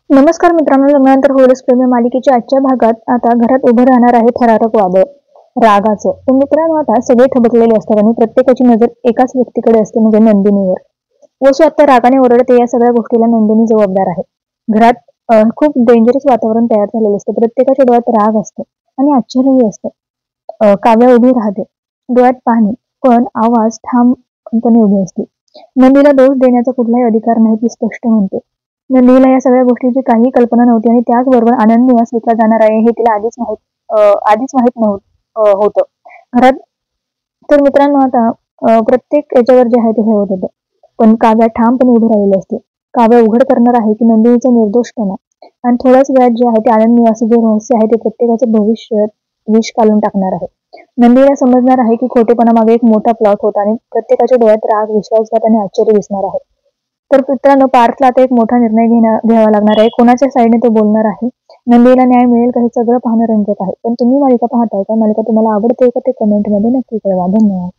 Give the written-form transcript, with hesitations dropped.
नमस्कार मित्रांनो, लग्नानंतर होरस प्रेमी मालिकेच्या आजच्या भागात आता घरात उभं राहणार आहे थरारक वादळ रागाचं. तर मित्रांनो, आता सगळे थबकलेले असतात आणि प्रत्येकाची नजर एकाच व्यक्तीकडे असते, म्हणजे नंदिनीवर. वसू आता रागाने ओरडते. या सगळ्या गोष्टीला नंदिनी जबाबदार आहे. घरात खूप डेंजरस वातावरण तयार झालेलं असतं. प्रत्येकाच्या डोळ्यात राग असतो आणि आश्चर्यही असतं. काव्या उभी राहते, डोळ्यात पाहणे, पण आवाज ठामपणे उभी असते. नंदीला दोष देण्याचा कुठलाही अधिकार नाही, ती स्पष्ट म्हणते. नंदीला या सगळ्या गोष्टीची काही कल्पना नव्हती आणि त्याचबरोबर आनंद निवास विकला जाणार आहे हे तिला आधीच माहित होतं घरात. तर मित्रांनो, आता प्रत्येक याच्यावर जे आहे ते हे होत होतं, पण काव्या ठामपणे उभी राहिलेली असते. काव्या उघड करणार आहे की नंदिनीचा निर्दोषपणा आणि थोड्याच वेळात जे आहे ते आनंद निवासी जे रहस्य आहे ते प्रत्येकाचं भविष्य विष काढून टाकणार आहे. नंदीला समजणार आहे की खोटेपणा मागे एक मोठा प्लॉट होता आणि प्रत्येकाच्या डोळ्यात राग, विश्वासघात आणि आश्चर्य दिसणार आहे. तर मित्रांनो, पार्थला आता एक मोठा निर्णय घ्यावा लागणार आहे. कोणाच्या साईडने तो बोलणार आहे, नंदीला न्याय मिळेल का, हे सगळं पाहणं रंजक आहे. पण तुम्ही मालिका पाहताय का? मालिका तुम्हाला आवडते का? ते कमेंटमध्ये नक्की कळवा. धन्यवाद.